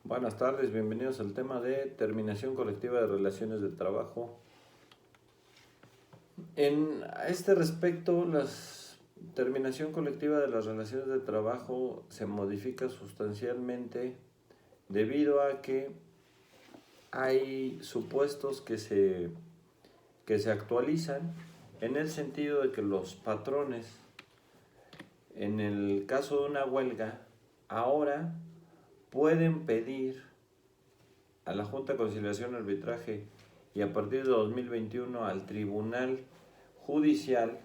Buenas tardes, bienvenidos al tema de terminación colectiva de relaciones de trabajo. A este respecto, la terminación colectiva de las relaciones de trabajo se modifica sustancialmente debido a que hay supuestos que se actualizan en el sentido de que los patrones, en el caso de una huelga, ahora pueden pedir a la Junta de Conciliación y Arbitraje y a partir de 2021 al Tribunal Judicial,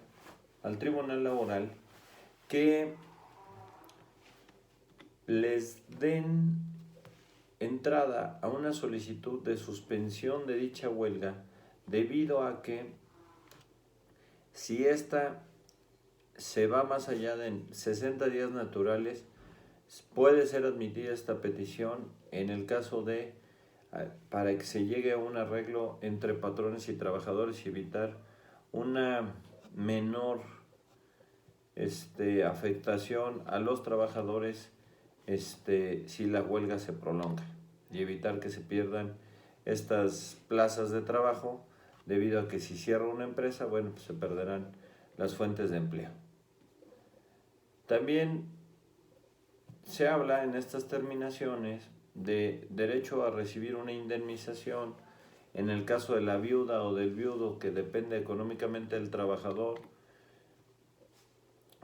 al Tribunal Laboral, que les den entrada a una solicitud de suspensión de dicha huelga debido a que si esta se va más allá de 60 días naturales, puede ser admitida esta petición en el caso de para que se llegue a un arreglo entre patrones y trabajadores y evitar una menor afectación a los trabajadores si la huelga se prolonga y evitar que se pierdan estas plazas de trabajo debido a que si cierra una empresa, bueno, pues se perderán las fuentes de empleo. También se habla en estas terminaciones de derecho a recibir una indemnización en el caso de la viuda o del viudo que depende económicamente del trabajador.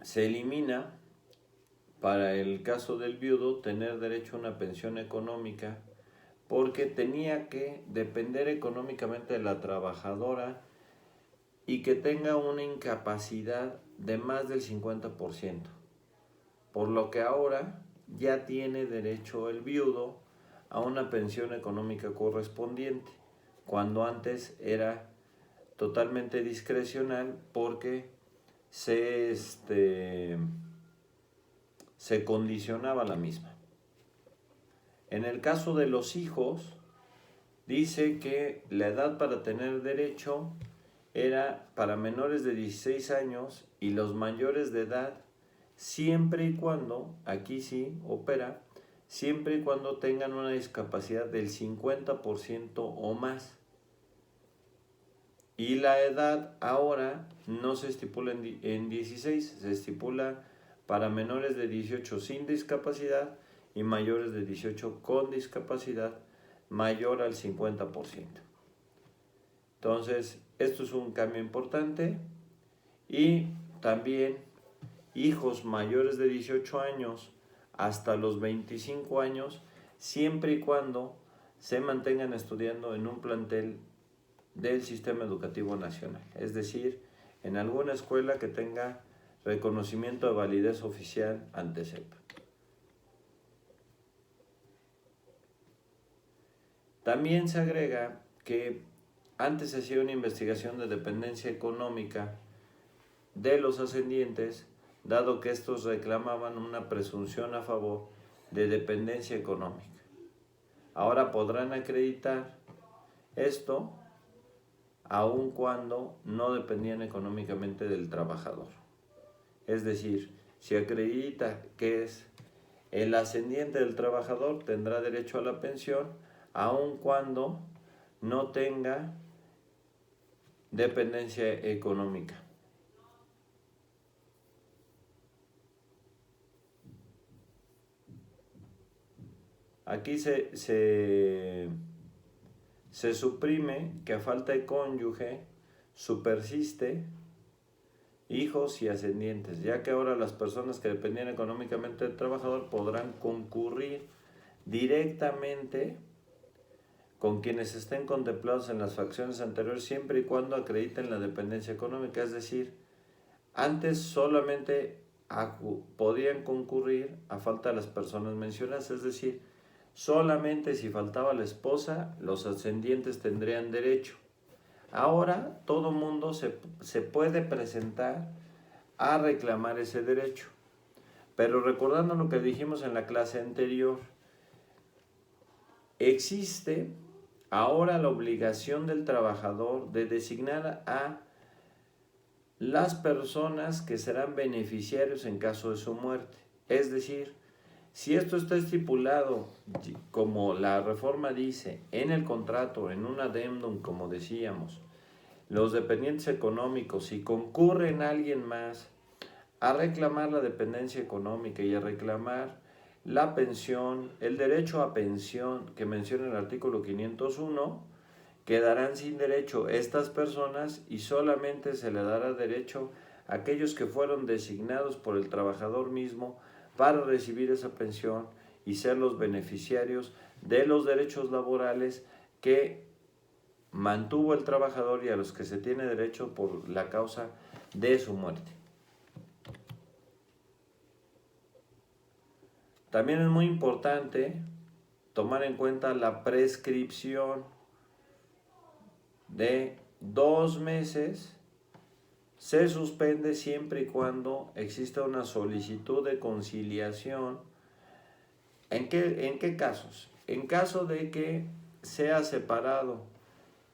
Se elimina para el caso del viudo tener derecho a una pensión económica porque tenía que depender económicamente de la trabajadora y que tenga una incapacidad de más del 50%, por lo que ahora ya tiene derecho el viudo a una pensión económica correspondiente, cuando antes era totalmente discrecional porque se condicionaba la misma. En el caso de los hijos, dice que la edad para tener derecho era para menores de 16 años y los mayores de edad, siempre y cuando, aquí sí opera, siempre y cuando tengan una discapacidad del 50% o más. Y la edad ahora no se estipula en 16, se estipula para menores de 18 sin discapacidad y mayores de 18 con discapacidad mayor al 50%. Entonces, esto es un cambio importante. Y también hijos mayores de 18 años hasta los 25 años, siempre y cuando se mantengan estudiando en un plantel del Sistema Educativo Nacional, es decir, en alguna escuela que tenga reconocimiento de validez oficial ante SEP. También se agrega que antes se hacía una investigación de dependencia económica de los ascendientes, dado que estos reclamaban una presunción a favor de dependencia económica. Ahora podrán acreditar esto aun cuando no dependían económicamente del trabajador. Es decir, si acredita que es el ascendiente del trabajador, tendrá derecho a la pensión aun cuando no tenga dependencia económica. Aquí se suprime que a falta de cónyuge subsiste hijos y ascendientes, ya que ahora las personas que dependían económicamente del trabajador podrán concurrir directamente con quienes estén contemplados en las fracciones anteriores siempre y cuando acrediten la dependencia económica. Es decir, antes solamente podían concurrir a falta de las personas mencionadas, es decir, solamente si faltaba la esposa, los ascendientes tendrían derecho. Ahora todo mundo se puede presentar a reclamar ese derecho. Pero recordando lo que dijimos en la clase anterior, existe ahora la obligación del trabajador de designar a las personas que serán beneficiarios en caso de su muerte. Es decir, Si esto está estipulado, como la reforma dice, en el contrato, en un adendum, como decíamos, los dependientes económicos, si concurren alguien más a reclamar la dependencia económica y a reclamar la pensión, el derecho a pensión que menciona el artículo 501, quedarán sin derecho estas personas y solamente se le dará derecho a aquellos que fueron designados por el trabajador mismo para recibir esa pensión y ser los beneficiarios de los derechos laborales que mantuvo el trabajador y a los que se tiene derecho por la causa de su muerte. También es muy importante tomar en cuenta la prescripción de 2 meses. Se suspende siempre y cuando exista una solicitud de conciliación. ¿En qué casos? En caso de que sea separado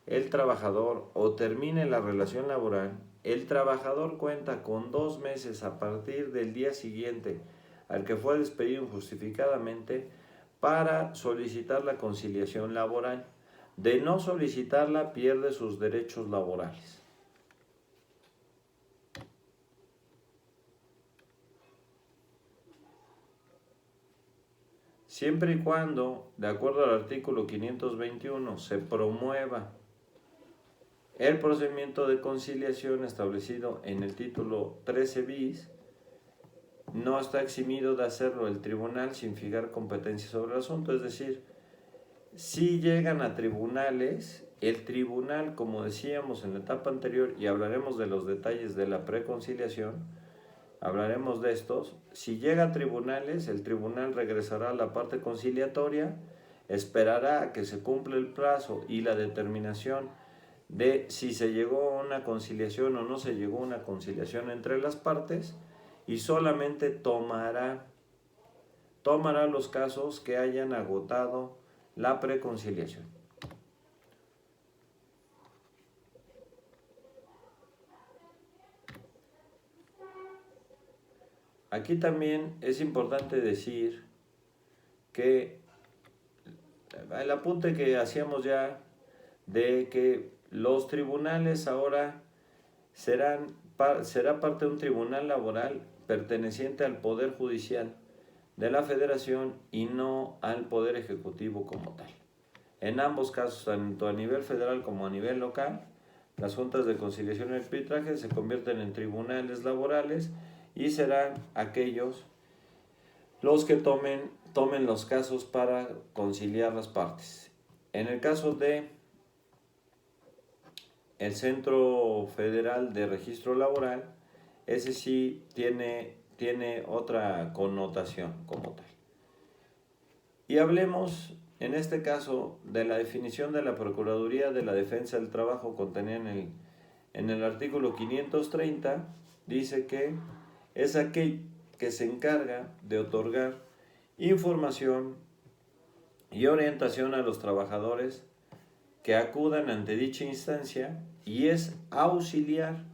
el trabajador o termine la relación laboral, el trabajador cuenta con 2 meses a partir del día siguiente al que fue despedido injustificadamente para solicitar la conciliación laboral. De no solicitarla, pierde sus derechos laborales. Siempre y cuando, de acuerdo al artículo 521, se promueva el procedimiento de conciliación establecido en el título 13 bis, no está eximido de hacerlo el tribunal sin fijar competencia sobre el asunto. Es decir, si llegan a tribunales, el tribunal, como decíamos en la etapa anterior, y hablaremos de los detalles de la preconciliación, hablaremos de estos. Si llega a tribunales, el tribunal regresará a la parte conciliatoria, esperará a que se cumpla el plazo y la determinación de si se llegó a una conciliación o no se llegó a una conciliación entre las partes, y solamente tomará los casos que hayan agotado la preconciliación. Aquí también es importante decir que el apunte que hacíamos ya de que los tribunales ahora será parte de un tribunal laboral perteneciente al Poder Judicial de la Federación y no al Poder Ejecutivo como tal. En ambos casos, tanto a nivel federal como a nivel local, las juntas de conciliación y arbitraje se convierten en tribunales laborales y serán aquellos los que tomen los casos para conciliar las partes. En el caso de el Centro Federal de Registro Laboral, ese sí tiene otra connotación como tal. Y hablemos en este caso de la definición de la Procuraduría de la Defensa del Trabajo contenida en el artículo 530. Dice que es aquel que se encarga de otorgar información y orientación a los trabajadores que acudan ante dicha instancia y es auxiliar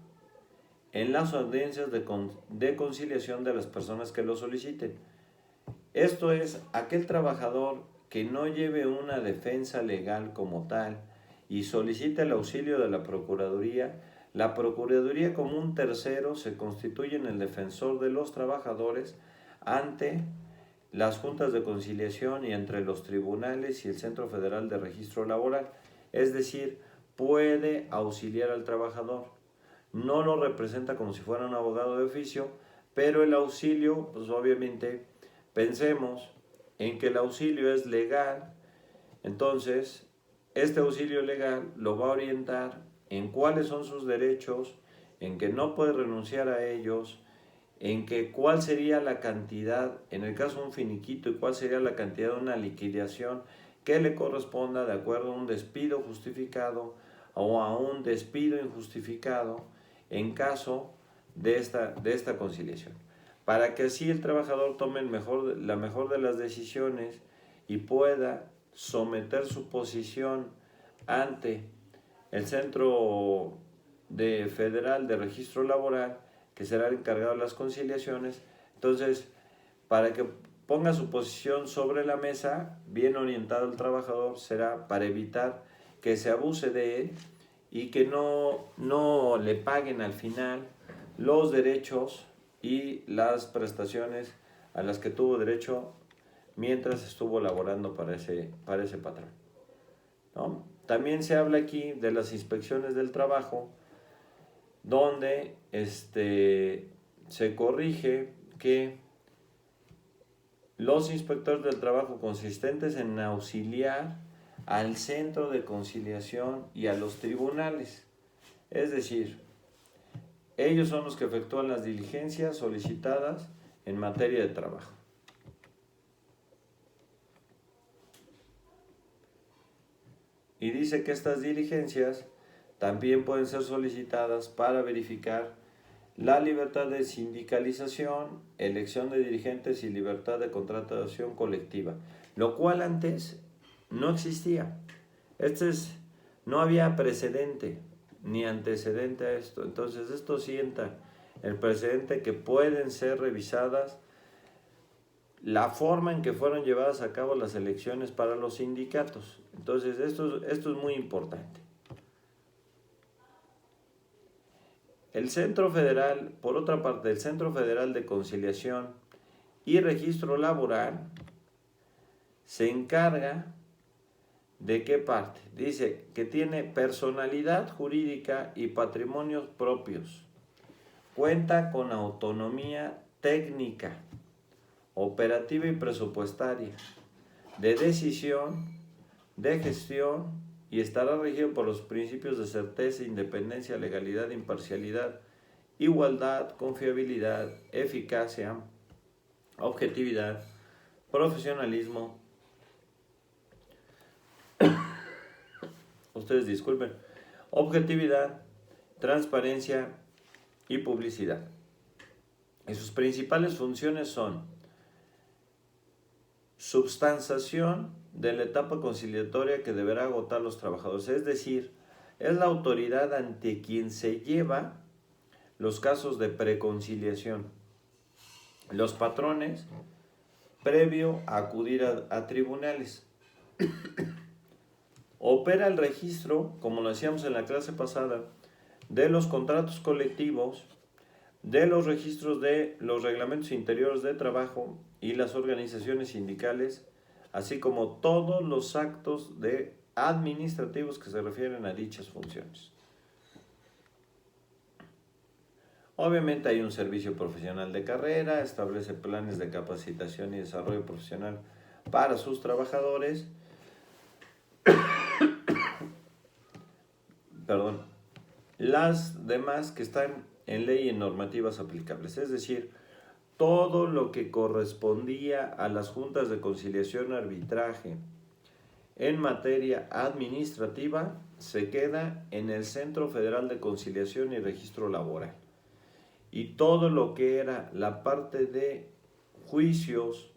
en las audiencias de conciliación de las personas que lo soliciten. Esto es, aquel trabajador que no lleve una defensa legal como tal y solicite el auxilio de la Procuraduría, la Procuraduría como un tercero se constituye en el defensor de los trabajadores ante las juntas de conciliación y entre los tribunales y el Centro Federal de Registro Laboral. Es decir, puede auxiliar al trabajador. No lo representa como si fuera un abogado de oficio, pero el auxilio, pues obviamente, pensemos en que el auxilio es legal. Entonces, este auxilio legal lo va a orientar en cuáles son sus derechos, en que no puede renunciar a ellos, en que cuál sería la cantidad, en el caso de un finiquito, y cuál sería la cantidad de una liquidación que le corresponda de acuerdo a un despido justificado o a un despido injustificado en caso de esta conciliación, para que así el trabajador tome la mejor de las decisiones y pueda someter su posición ante el Centro Federal de Registro Laboral, que será el encargado de las conciliaciones. Entonces, para que ponga su posición sobre la mesa, bien orientado al trabajador, será para evitar que se abuse de él y que no le paguen al final los derechos y las prestaciones a las que tuvo derecho mientras estuvo laborando para ese patrón, ¿no? También se habla aquí de las inspecciones del trabajo, donde se corrige que los inspectores del trabajo consistentes en auxiliar al centro de conciliación y a los tribunales, es decir, ellos son los que efectúan las diligencias solicitadas en materia de trabajo. Y dice que estas diligencias también pueden ser solicitadas para verificar la libertad de sindicalización, elección de dirigentes y libertad de contratación colectiva, lo cual antes no existía. No había precedente ni antecedente a esto. Entonces esto sienta el precedente que pueden ser revisadas la forma en que fueron llevadas a cabo las elecciones para los sindicatos. Entonces esto es muy importante. El Centro Federal, por otra parte, el Centro Federal de Conciliación y Registro Laboral se encarga de qué parte. Dice que tiene personalidad jurídica y patrimonios propios. Cuenta con autonomía técnica, operativa y presupuestaria, de decisión, de gestión, y estará regido por los principios de certeza, independencia, legalidad, imparcialidad, igualdad, confiabilidad, eficacia, objetividad, profesionalismo. Ustedes disculpen. Objetividad, transparencia y publicidad. Y sus principales funciones son substanciación de la etapa conciliatoria que deberá agotar los trabajadores, es decir, es la autoridad ante quien se lleva los casos de preconciliación. Los patrones, previo a acudir a tribunales. Opera el registro, como lo decíamos en la clase pasada, de los contratos colectivos, de los registros de los reglamentos interiores de trabajo y las organizaciones sindicales, así como todos los actos administrativos que se refieren a dichas funciones. Obviamente hay un servicio profesional de carrera, establece planes de capacitación y desarrollo profesional para sus trabajadores. Las demás que están en ley y en normativas aplicables, es decir, todo lo que correspondía a las juntas de conciliación y arbitraje en materia administrativa se queda en el Centro Federal de Conciliación y Registro Laboral. Y todo lo que era la parte de juicios,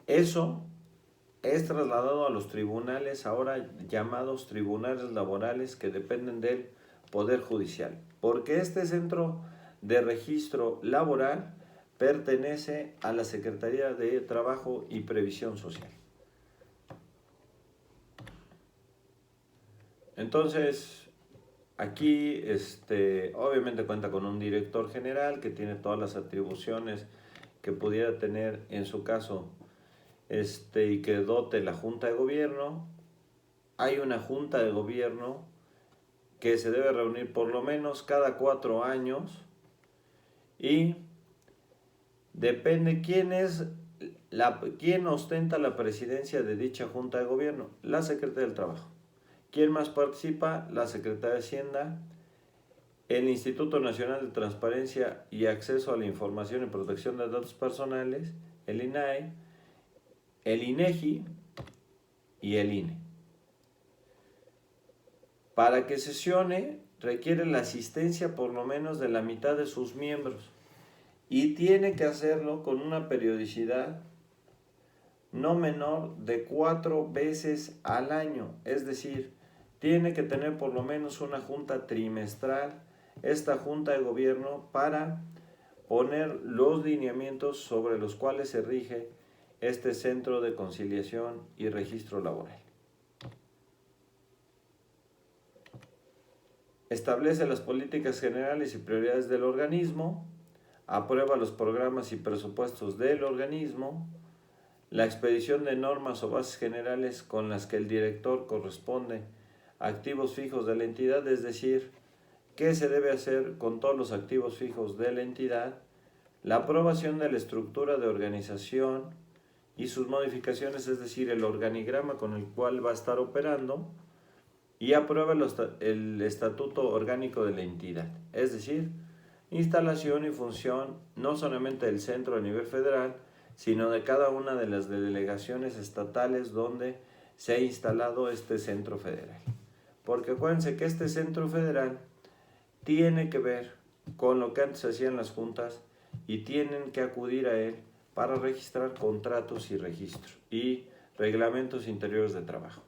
eso es trasladado a los tribunales, ahora llamados tribunales laborales, que dependen del Poder Judicial. Porque este centro de registro laboral pertenece a la Secretaría de Trabajo y Previsión Social. Entonces, aquí obviamente cuenta con un director general que tiene todas las atribuciones que pudiera tener en su caso y que dote la Junta de Gobierno. Hay una Junta de Gobierno que se debe reunir por lo menos cada 4 años y depende quién ostenta la presidencia de dicha Junta de Gobierno, la Secretaría del Trabajo. ¿Quién más participa? La Secretaría de Hacienda, el Instituto Nacional de Transparencia y Acceso a la Información y Protección de Datos Personales, el INAI, el INEGI y el INE. Para que sesione requiere la asistencia por lo menos de la mitad de sus miembros y tiene que hacerlo con una periodicidad no menor de 4 veces al año, es decir, tiene que tener por lo menos una junta trimestral, esta Junta de Gobierno, para poner los lineamientos sobre los cuales se rige este centro de conciliación y registro laboral. Establece las políticas generales y prioridades del organismo, aprueba los programas y presupuestos del organismo, la expedición de normas o bases generales con las que el director corresponde a activos fijos de la entidad, es decir, qué se debe hacer con todos los activos fijos de la entidad, la aprobación de la estructura de organización y sus modificaciones, es decir, el organigrama con el cual va a estar operando, y aprueba el estatuto orgánico de la entidad, es decir, instalación y función no solamente del centro a nivel federal, sino de cada una de las delegaciones estatales donde se ha instalado este centro federal. Porque acuérdense que este centro federal tiene que ver con lo que antes se hacían las juntas y tienen que acudir a él para registrar contratos y registros y reglamentos interiores de trabajo.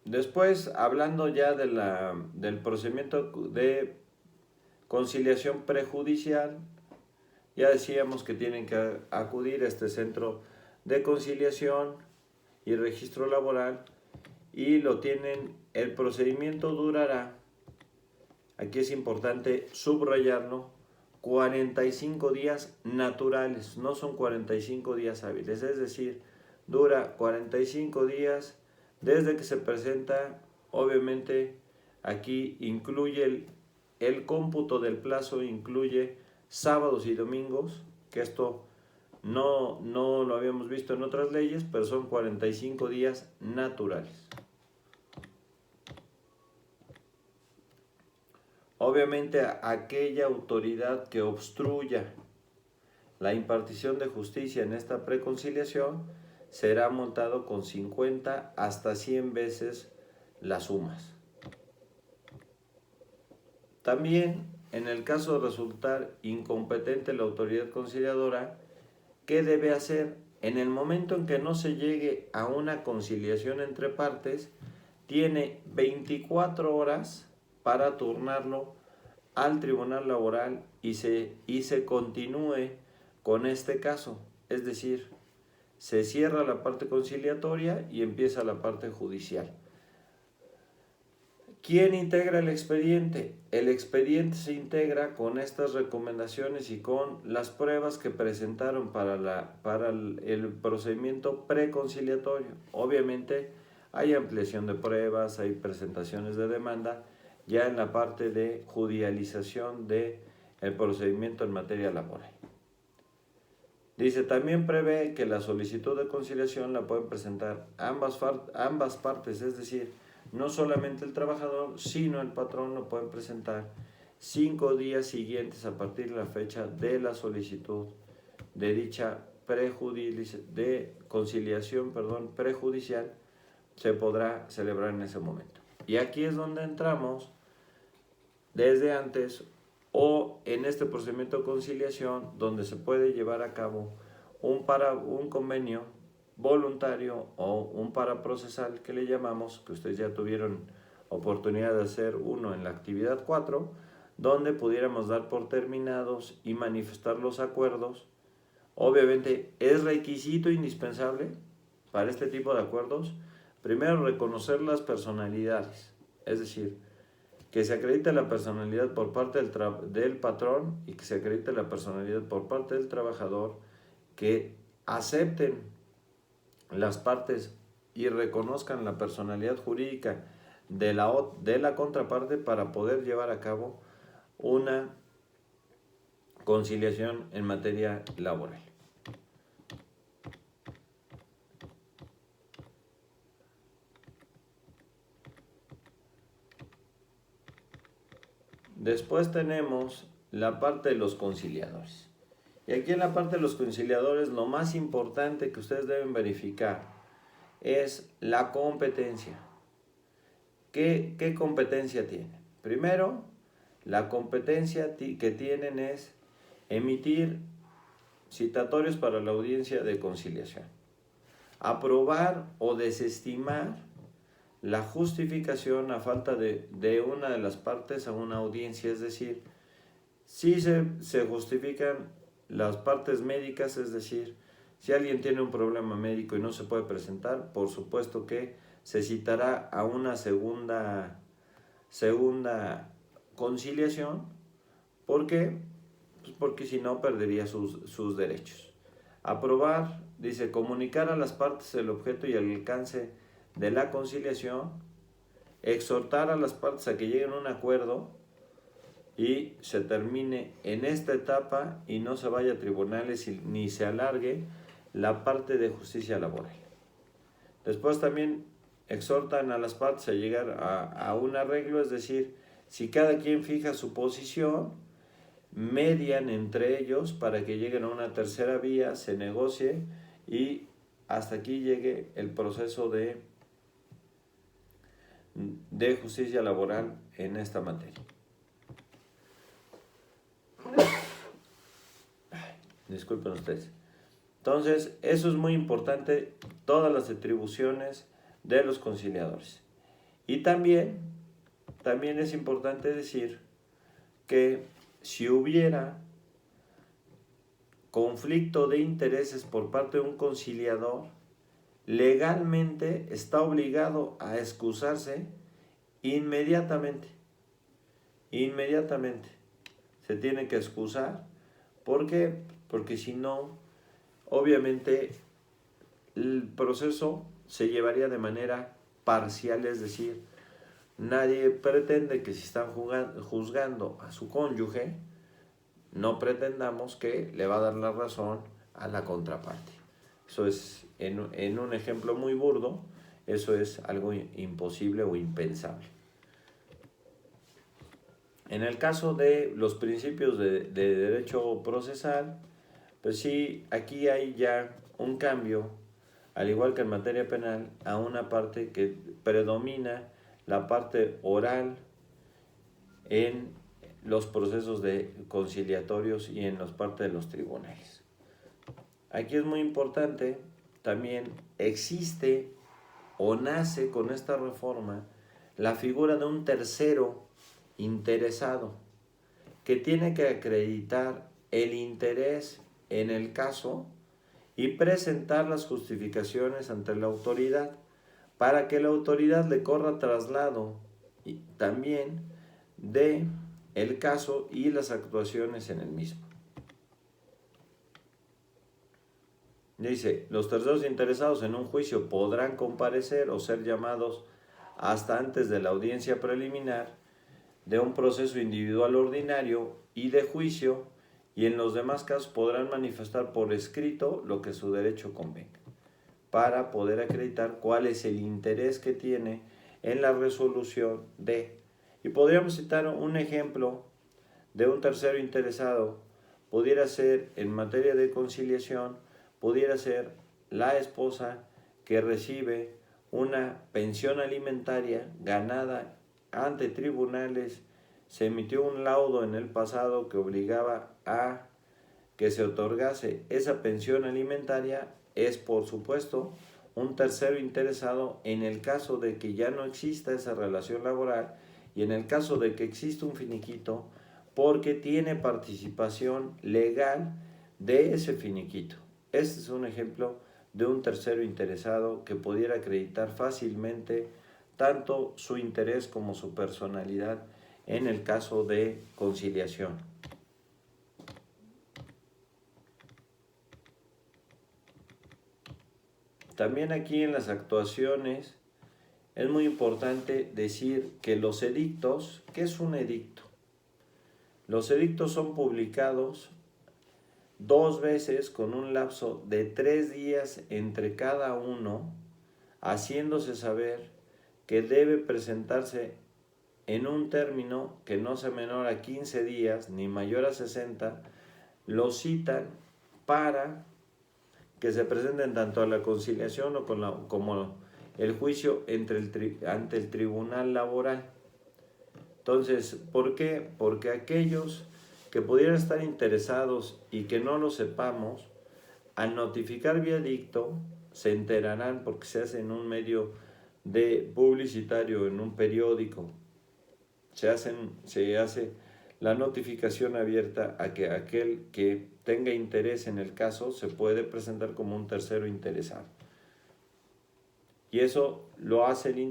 Después, hablando ya del procedimiento de conciliación prejudicial, ya decíamos que tienen que acudir a este centro de conciliación y registro laboral y el procedimiento durará, aquí es importante subrayarlo, 45 días naturales, no son 45 días hábiles, es decir, dura 45 días desde que se presenta. Obviamente aquí incluye el cómputo del plazo, incluye sábados y domingos, que esto no lo habíamos visto en otras leyes, pero son 45 días naturales. Obviamente aquella autoridad que obstruya la impartición de justicia en esta preconciliación será multado con 50 hasta 100 veces las sumas. También, en el caso de resultar incompetente la autoridad conciliadora, ¿qué debe hacer? En el momento en que no se llegue a una conciliación entre partes, tiene 24 horas para turnarlo al tribunal laboral y se continúe con este caso. Es decir, se cierra la parte conciliatoria y empieza la parte judicial. ¿Quién integra el expediente? El expediente se integra con estas recomendaciones y con las pruebas que presentaron para el procedimiento preconciliatorio. Obviamente hay ampliación de pruebas, hay presentaciones de demanda, ya en la parte de judicialización del procedimiento en materia laboral. Dice, también prevé que la solicitud de conciliación la pueden presentar ambas partes, es decir, no solamente el trabajador, sino el patrón lo pueden presentar 5 días siguientes a partir de la fecha de la solicitud de dicha conciliación prejudicial, se podrá celebrar en ese momento. Y aquí es donde entramos desde antes o en este procedimiento de conciliación, donde se puede llevar a cabo un convenio voluntario o un paraprocesal que le llamamos, que ustedes ya tuvieron oportunidad de hacer uno en la actividad 4, donde pudiéramos dar por terminados y manifestar los acuerdos. Obviamente es requisito indispensable para este tipo de acuerdos, primero reconocer las personalidades, es decir, que se acredite la personalidad por parte del patrón y que se acredite la personalidad por parte del trabajador, que acepten las partes y reconozcan la personalidad jurídica de la contraparte para poder llevar a cabo una conciliación en materia laboral. Después tenemos la parte de los conciliadores. Y aquí en la parte de los conciliadores, lo más importante que ustedes deben verificar es la competencia. ¿Qué competencia tienen? Primero, la competencia que tienen es emitir citatorios para la audiencia de conciliación, aprobar o desestimar la justificación a falta de una de las partes a una audiencia, es decir, si se justifican las partes médicas, es decir, si alguien tiene un problema médico y no se puede presentar, por supuesto que se citará a una segunda conciliación. ¿Por qué? Pues porque si no perdería sus derechos. Aprobar, dice, comunicar a las partes el objeto y el alcance de la conciliación, exhortar a las partes a que lleguen a un acuerdo y se termine en esta etapa y no se vaya a tribunales ni se alargue la parte de justicia laboral. Después también exhortan a las partes a llegar a un arreglo, es decir, si cada quien fija su posición, median entre ellos para que lleguen a una tercera vía, se negocie y hasta aquí llegue el proceso de justicia laboral en esta materia. Disculpen ustedes. Entonces, eso es muy importante, todas las atribuciones de los conciliadores. Y también es importante decir que si hubiera conflicto de intereses por parte de un conciliador, legalmente está obligado a excusarse inmediatamente. Inmediatamente. Se tiene que excusar. ¿Por qué? Porque si no, obviamente el proceso se llevaría de manera parcial, es decir, nadie pretende que si están juzgando a su cónyuge, no pretendamos que le va a dar la razón a la contraparte. Eso es, en un ejemplo muy burdo, eso es algo imposible o impensable. En el caso de los principios de derecho procesal, pues sí, aquí hay ya un cambio, al igual que en materia penal, a una parte que predomina la parte oral en los procesos conciliatorios y en las partes de los tribunales. Aquí es muy importante, también existe o nace con esta reforma la figura de un tercero interesado que tiene que acreditar el interés en el caso y presentar las justificaciones ante la autoridad para que la autoridad le corra traslado y también de el caso y las actuaciones en el mismo. Dice, los terceros interesados en un juicio podrán comparecer o ser llamados hasta antes de la audiencia preliminar de un proceso individual ordinario y de juicio, y en los demás casos podrán manifestar por escrito lo que su derecho convenga, para poder acreditar cuál es el interés que tiene en la resolución de. Y podríamos citar un ejemplo de un tercero interesado, pudiera ser en materia de conciliación, pudiera ser la esposa que recibe una pensión alimentaria ganada ante tribunales. Se emitió un laudo en el pasado que obligaba a que se otorgase esa pensión alimentaria. Es, por supuesto, un tercero interesado en el caso de que ya no exista esa relación laboral y en el caso de que exista un finiquito, porque tiene participación legal de ese finiquito. Este es un ejemplo de un tercero interesado que pudiera acreditar fácilmente tanto su interés como su personalidad en el caso de conciliación. También aquí en las actuaciones es muy importante decir que los edictos, ¿qué es un edicto? Los edictos son publicados 2 veces con un lapso de 3 días entre cada uno, haciéndose saber que debe presentarse en un término que no sea menor a 15 días ni mayor a 60, lo citan para que se presenten tanto a la conciliación o como el juicio ante el tribunal laboral. Entonces, ¿por qué? Porque aquellos que pudieran estar interesados y que no lo sepamos, al notificar vía edicto, se enterarán porque se hace en un medio de publicitario en un periódico, se hace la notificación abierta a que aquel que tenga interés en el caso se puede presentar como un tercero interesado. Y eso lo hace el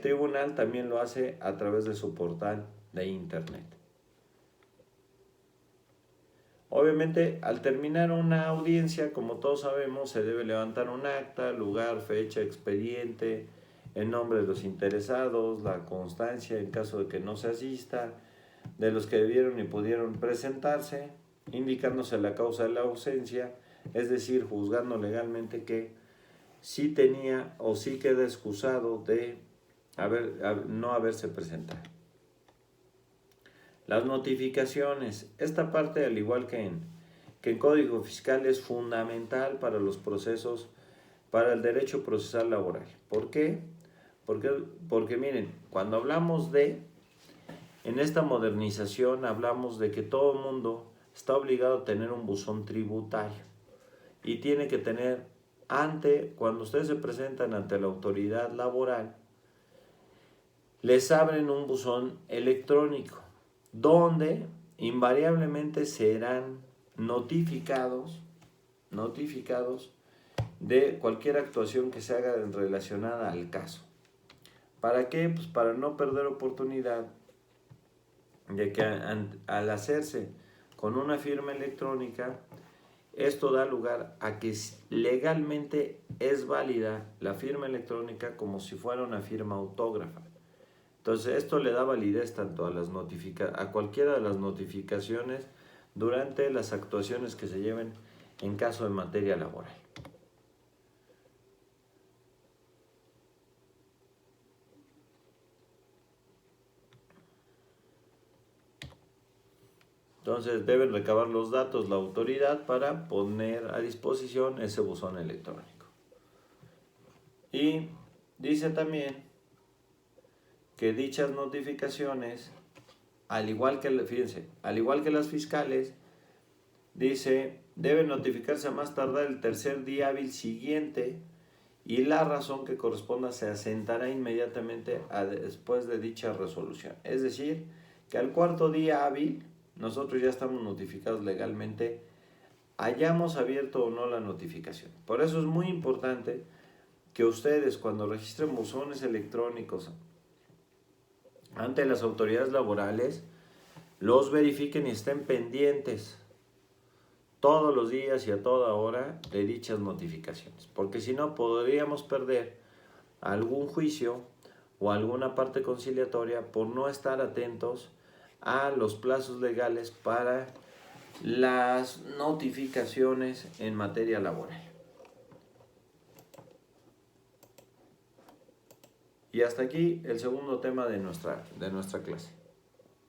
tribunal, también lo hace a través de su portal de internet. Obviamente, al terminar una audiencia, como todos sabemos, se debe levantar un acta, lugar, fecha, expediente, el nombre de los interesados, la constancia en caso de que no se asista, de los que debieron y pudieron presentarse, indicándose la causa de la ausencia, es decir, juzgando legalmente que sí tenía o sí queda excusado de no haberse presentado. Las notificaciones. Esta parte, al igual que en Código Fiscal, es fundamental para los procesos, para el derecho procesal laboral. ¿Por qué? Porque miren, cuando hablamos en esta modernización, hablamos de que todo el mundo está obligado a tener un buzón tributario y tiene que tener, cuando ustedes se presentan ante la autoridad laboral, les abren un buzón electrónico donde invariablemente serán notificados de cualquier actuación que se haga relacionada al caso. ¿Para qué? Pues para no perder oportunidad de que al hacerse con una firma electrónica, esto da lugar a que legalmente es válida la firma electrónica como si fuera una firma autógrafa. Entonces, esto le da validez tanto a cualquiera de las notificaciones durante las actuaciones que se lleven en caso de materia laboral. Entonces, deben recabar los datos la autoridad para poner a disposición ese buzón electrónico. Y dice también que dichas notificaciones, al igual que las fiscales, dice, deben notificarse a más tardar el tercer día hábil siguiente y la razón que corresponda se asentará inmediatamente después de dicha resolución. Es decir, que al cuarto día hábil nosotros ya estamos notificados legalmente, hayamos abierto o no la notificación. Por eso es muy importante que ustedes, cuando registren buzones electrónicos ante las autoridades laborales, los verifiquen y estén pendientes todos los días y a toda hora de dichas notificaciones, porque si no podríamos perder algún juicio o alguna parte conciliatoria por no estar atentos a los plazos legales para las notificaciones en materia laboral. Y hasta aquí el segundo tema de nuestra clase.